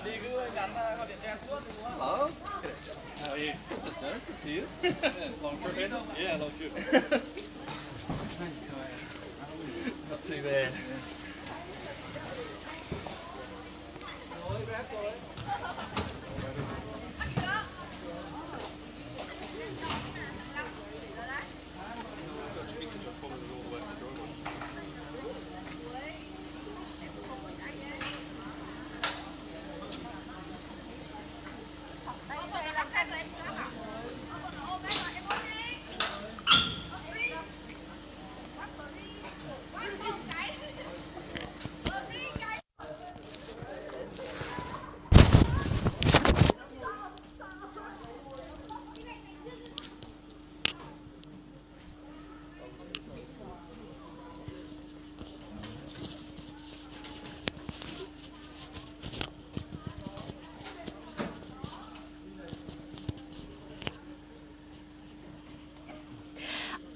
Đi cứ nhắn gọi điện cho em trước đúng không? Hello. How are you? Good, sir. Good to see you. Long trip in? Yeah, long trip. Not too bad.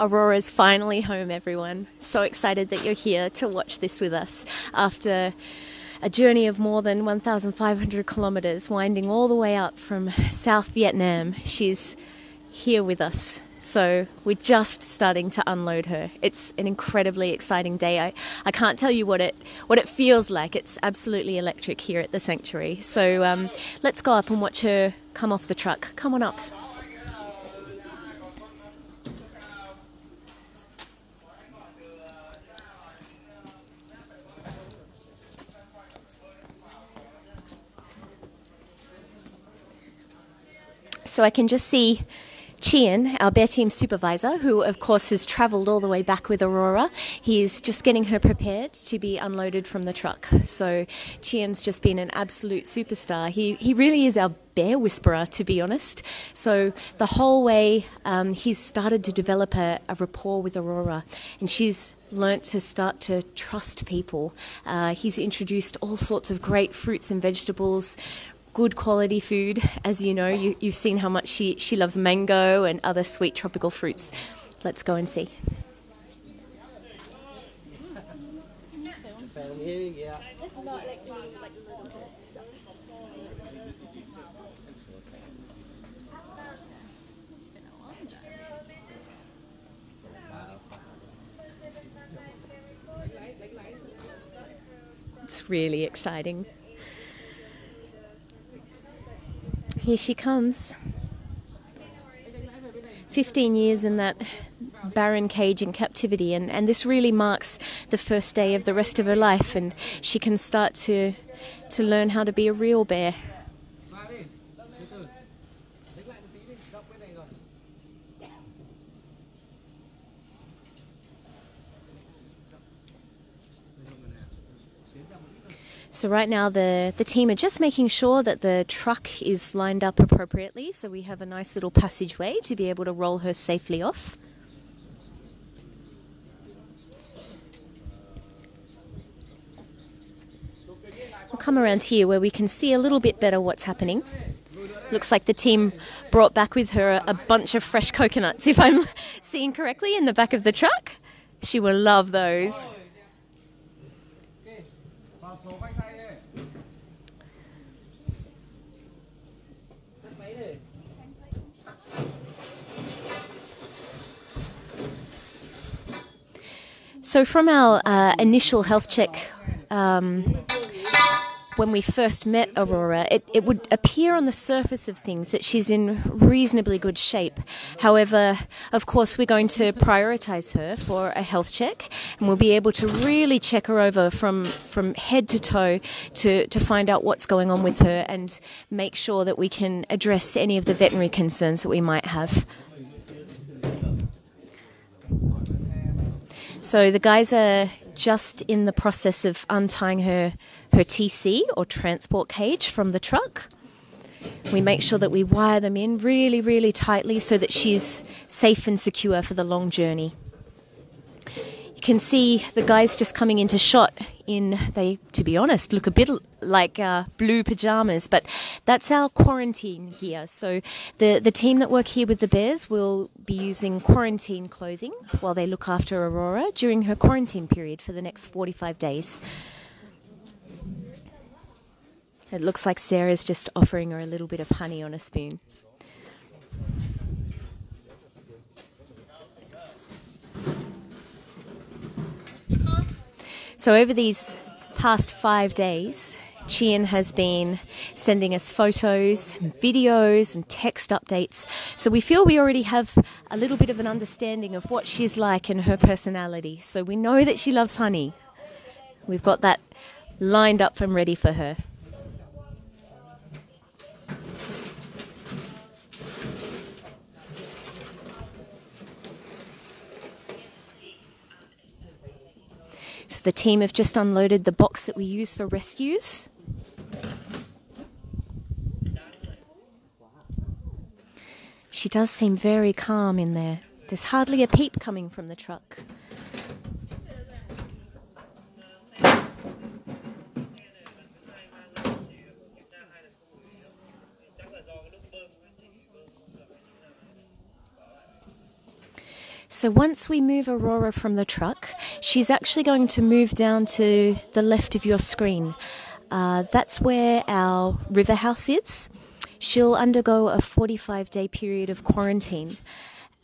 Aurora's finally home, everyone. So excited that you're here to watch this with us after a journey of more than 1,500 kilometers, winding all the way up from South Vietnam. She's here with us. So we're just starting to unload her. It's an incredibly exciting day. I can't tell you what it feels like. It's absolutely electric here at the sanctuary. So let's go up and watch her come off the truck. Come on up. So I can just see Toen, our bear team supervisor, who of course has travelled all the way back with Aurora. He's just getting her prepared to be unloaded from the truck. So Cheon's just been an absolute superstar. He really is our bear whisperer, to be honest. So the whole way he's started to develop a rapport with Aurora, and she's learnt to start to trust people. He's introduced all sorts of great fruits and vegetables, good quality food. As you know, you've seen how much she loves mango and other sweet tropical fruits. Let's go and see. It's really exciting. Here she comes. 15 years in that barren cage in captivity, and this really marks the first day of the rest of her life, and she can start to learn how to be a real bear. So right now the team are just making sure that the truck is lined up appropriately, so we have a nice little passageway to be able to roll her safely off. We'll come around here where we can see a little bit better what's happening. Looks like the team brought back with her a bunch of fresh coconuts, if I'm seeing correctly, in the back of the truck. She will love those. So from our initial health check, when we first met Aurora, it would appear on the surface of things that she's in reasonably good shape. However, of course, we're going to prioritise her for a health check, and we'll be able to really check her over from head to toe to find out what's going on with her and make sure that we can address any of the veterinary concerns that we might have. So the guys are just in the process of untying her TC, or transport cage, from the truck. We make sure that we wire them in really, really tightly so that she's safe and secure for the long journey. You can see the guys just coming into shot they, to be honest, look a bit like blue pajamas, but that's our quarantine gear. So the team that work here with the bears will be using quarantine clothing while they look after Aurora during her quarantine period for the next 45 days. It looks like Sarah's just offering her a little bit of honey on a spoon. So over these past 5 days, Toen has been sending us photos, and videos and text updates. So we feel we already have a little bit of an understanding of what she's like and her personality. So we know that she loves honey. We've got that lined up and ready for her. So the team have just unloaded the box that we use for rescues. She does seem very calm in there. There's hardly a peep coming from the truck. So once we move Aurora from the truck, she's actually going to move down to the left of your screen. That's where our river house is. She'll undergo a 45-day period of quarantine.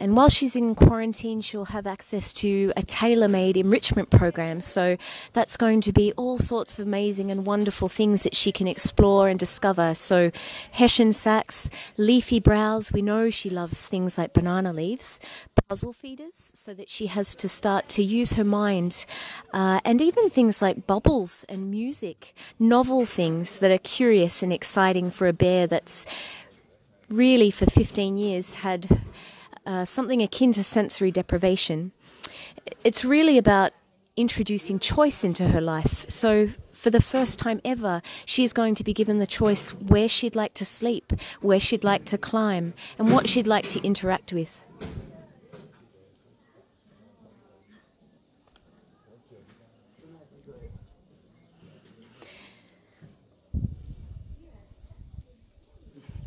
And while she's in quarantine, she'll have access to a tailor-made enrichment program. So that's going to be all sorts of amazing and wonderful things that she can explore and discover. So Hessian sacks, leafy browse. We know she loves things like banana leaves. Puzzle feeders, so that she has to start to use her mind. And even things like bubbles and music. Novel things that are curious and exciting for a bear that's really for 15 years had something akin to sensory deprivation. It's really about introducing choice into her life. So for the first time ever, she's going to be given the choice where she'd like to sleep, where she'd like to climb, and what she'd like to interact with.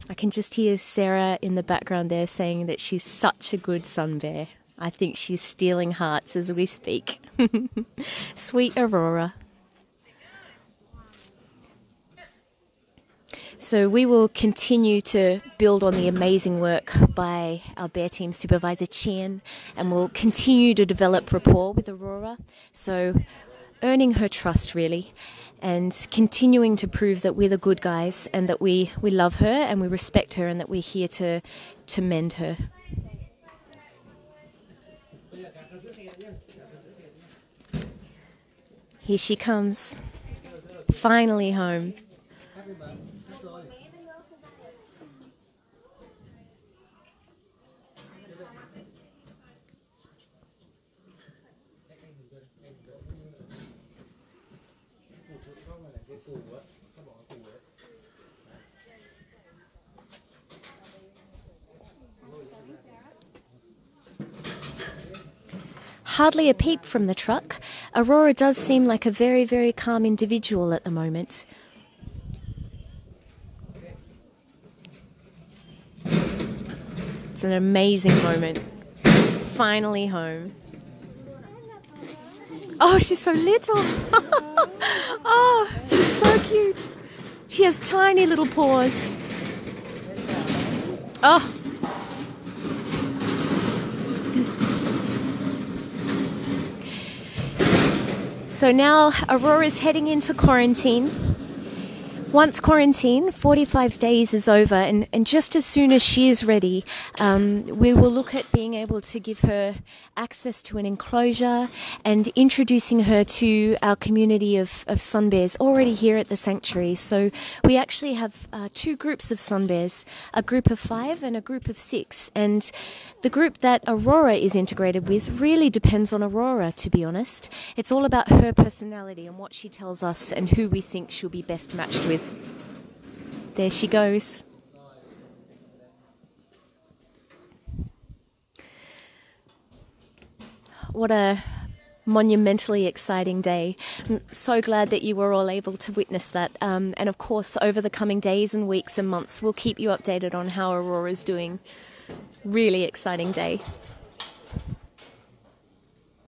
I can just hear Sarah in the background there saying that she's such a good sun bear. I think she's stealing hearts as we speak. Sweet Aurora. So we will continue to build on the amazing work by our bear team supervisor Toen, and we'll continue to develop rapport with Aurora. So earning her trust really, and continuing to prove that we're the good guys and that we love her and we respect her and that we're here to mend her. Here she comes, finally home. Hardly a peep from the truck. Aurora does seem like a very, very calm individual at the moment. It's an amazing moment. Finally home. Oh, she's so little. Oh, she's so cute. She has tiny little paws. Oh. So now Aurora's heading into quarantine. Once quarantine, 45 days is over, and just as soon as she is ready, we will look at being able to give her access to an enclosure and introducing her to our community of sun bears already here at the sanctuary. So we actually have 2 groups of sun bears, a group of 5 and a group of 6. And the group that Aurora is integrated with really depends on Aurora, to be honest. It's all about her personality and what she tells us and who we think she'll be best matched with. There she goes. What a monumentally exciting day. I'm so glad that you were all able to witness that. And of course, over the coming days and weeks and months, we'll keep you updated on how Aurora's doing. Really exciting day.